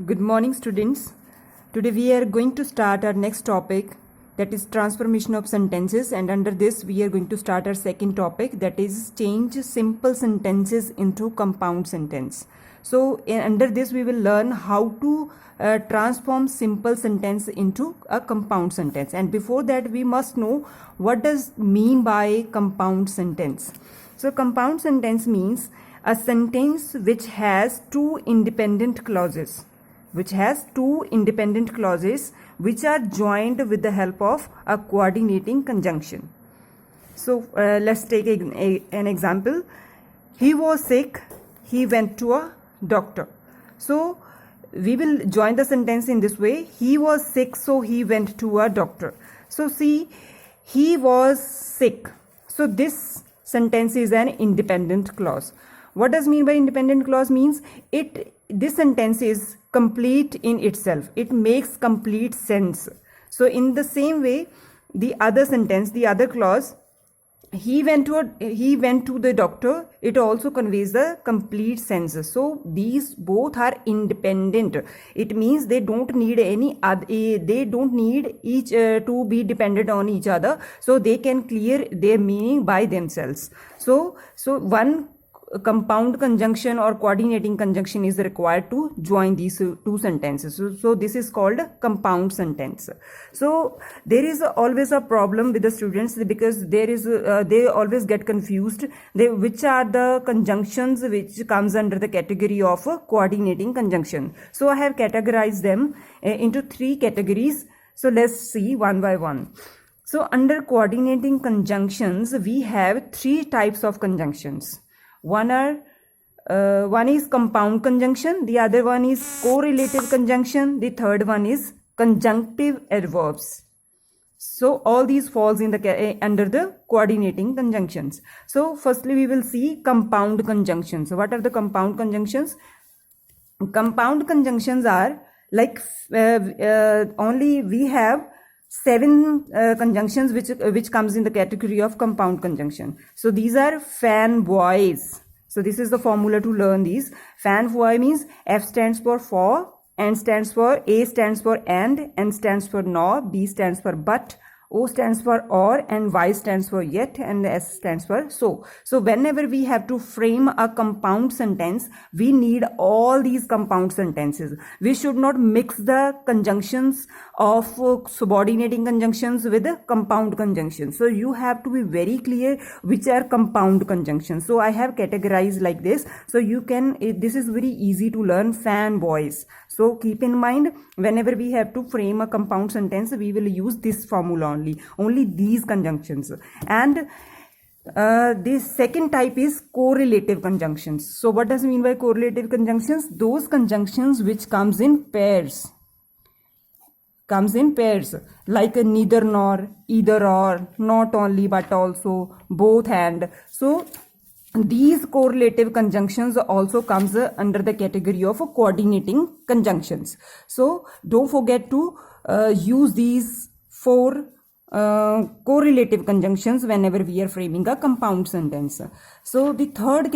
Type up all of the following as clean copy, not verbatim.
Good morning, students. Today we are going to start our next topic, that is transformation of sentences, and under this we are going to start our second topic, that is change simple sentences into compound sentence. So under this we will learn how to transform simple sentence into a compound sentence, and before that we must know what does mean by compound sentence. So compound sentence means a sentence which has two independent clauses which are joined with the help of a coordinating conjunction. So let's take an example. He was sick, he went to a doctor. So we will join the sentence in this way: he was sick, so he went to a doctor. So see, he was sick, so this sentence is an independent clause. What does mean by independent clause? Means this sentence is complete in itself, it makes complete sense. So in the same way, the other sentence, the other clause, he went to the doctor, it also conveys the complete sense. So these both are independent. It means they don't need each to be dependent on each other, so they can clear their meaning by themselves. So one compound conjunction or coordinating conjunction is required to join these two sentences. So this is called compound sentence. So there is always a problem with the students, because they always get confused which are the conjunctions which comes under the category of coordinating conjunction. So I have categorized them into three categories. So let's see one by one. So under coordinating conjunctions, we have three types of conjunctions. One is compound conjunction, the other one is correlative conjunction, the third one is conjunctive adverbs. So all these falls in the under the coordinating conjunctions. So firstly we will see compound conjunctions. So what are the compound conjunctions? Compound conjunctions are like only we have 7 conjunctions which comes in the category of compound conjunction. So these are fanboys. So this is the formula to learn these. Fanboy means F stands for, N stands for, A stands for and, N stands for nor, B stands for but, O stands for or, and Y stands for yet, and S stands for so. So whenever we have to frame a compound sentence, we need all these compound sentences. We should not mix the conjunctions of subordinating conjunctions with the compound conjunctions. So you have to be very clear which are compound conjunctions. So I have categorized like this. So you can, this is very easy to learn, fanboys. So keep in mind, whenever we have to frame a compound sentence, we will use this formula only these conjunctions. And this second type is correlative conjunctions. So what does it mean by correlative conjunctions? Those conjunctions which comes in pairs, like a neither nor, either or, not only but also, both and. So these correlative conjunctions also comes under the category of coordinating conjunctions. So don't forget to use these 4 correlative conjunctions whenever we are framing a compound sentence. So the third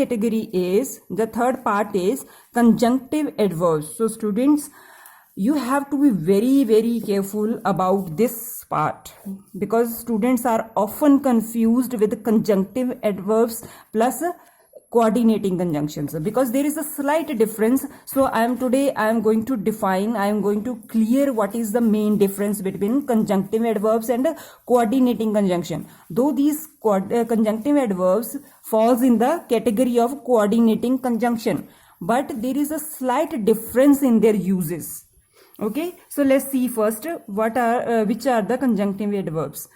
part is conjunctive adverbs. So students, you have to be very, very careful about this part, because students are often confused with conjunctive adverbs plus coordinating conjunctions, because there is a slight difference. So I am going to clear what is the main difference between conjunctive adverbs and coordinating conjunction. Though these conjunctive adverbs falls in the category of coordinating conjunction, but there is a slight difference in their uses. Okay, so let's see first which are the conjunctive adverbs.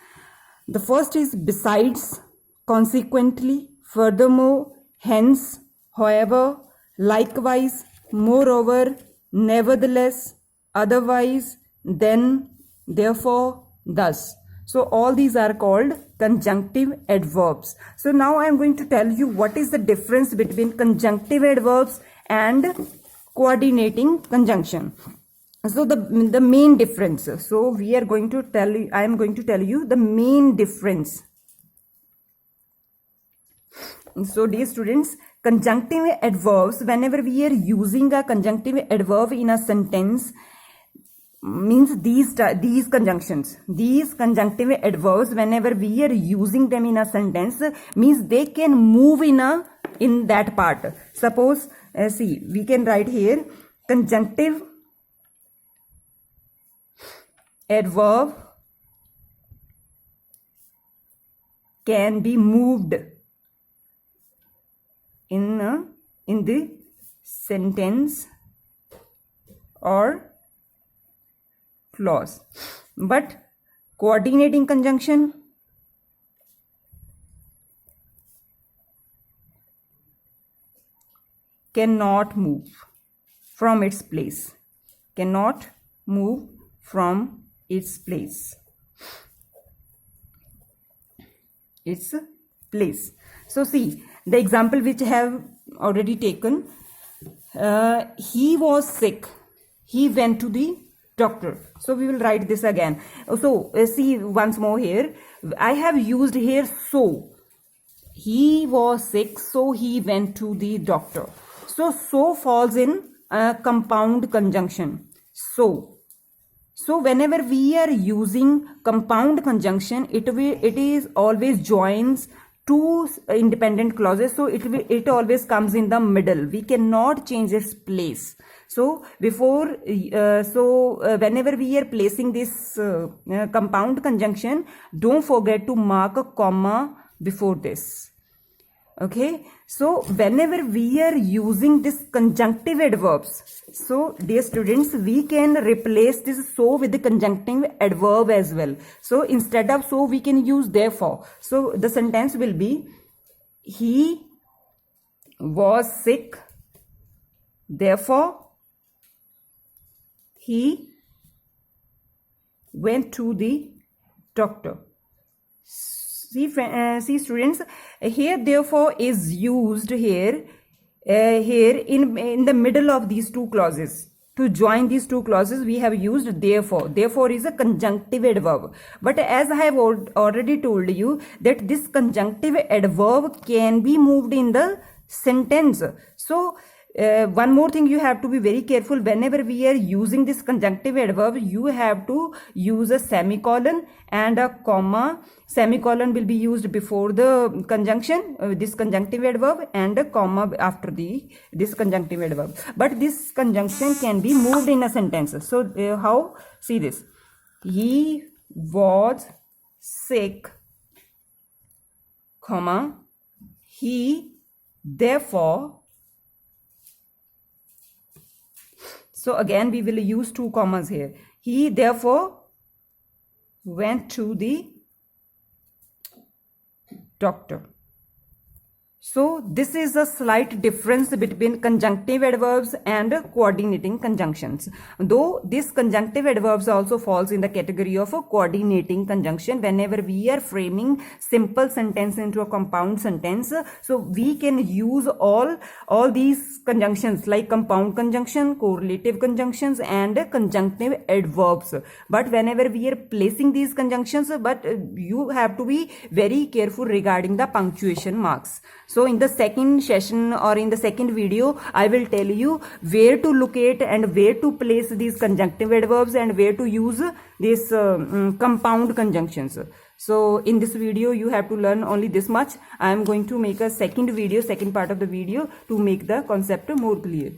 The first is besides, consequently, furthermore, hence, however, likewise, moreover, nevertheless, otherwise, then, therefore, thus. So all these are called conjunctive adverbs. So now I am going to tell you what is the difference between conjunctive adverbs and coordinating conjunction. So the main difference. So I am going to tell you the main difference. So dear students, conjunctive adverbs, whenever we are using a conjunctive adverb in a sentence, means these conjunctive adverbs, whenever we are using them in a sentence, means they can move in that part. Suppose see, we can write here conjunctive adverb can be moved in the sentence or clause, but coordinating conjunction cannot move from its place, cannot move from its place. So see the example which I have already taken. He was sick, he went to the doctor. So we will write this again. So see once more here, I have used here so. He was sick, so he went to the doctor. So falls in a compound conjunction. So whenever we are using compound conjunction, it is always joins two independent clauses. So it always comes in the middle. We cannot change its place. So whenever we are placing this compound conjunction, don't forget to mark a comma before this. Okay, so whenever we are using this conjunctive adverbs, so dear students, we can replace this so with the conjunctive adverb as well. So instead of so, we can use therefore. So the sentence will be, he was sick, therefore he went to the doctor. See students, here therefore is used here in the middle of these two clauses. To join these two clauses, we have used therefore. Therefore is a conjunctive adverb. But as I have already told you that this conjunctive adverb can be moved in the sentence. So one more thing, you have to be very careful whenever we are using this conjunctive adverb. You have to use a semicolon and a comma. Semicolon will be used before the conjunction, this conjunctive adverb, and a comma after this conjunctive adverb. But this conjunction can be moved in a sentence. So how? See this. He was sick, comma, he therefore. So again we will use two commas here. He therefore went to the doctor. So this is a slight difference between conjunctive adverbs and coordinating conjunctions. Though this conjunctive adverbs also falls in the category of a coordinating conjunction whenever we are framing simple sentence into a compound sentence. So we can use all these conjunctions like compound conjunction, correlative conjunctions, and conjunctive adverbs. But whenever we are placing these conjunctions, but you have to be very careful regarding the punctuation marks. So in the second session or in the second video, I will tell you where to locate and where to place these conjunctive adverbs and where to use these compound conjunctions. So in this video, you have to learn only this much. I am going to make a second part of the video to make the concept more clear.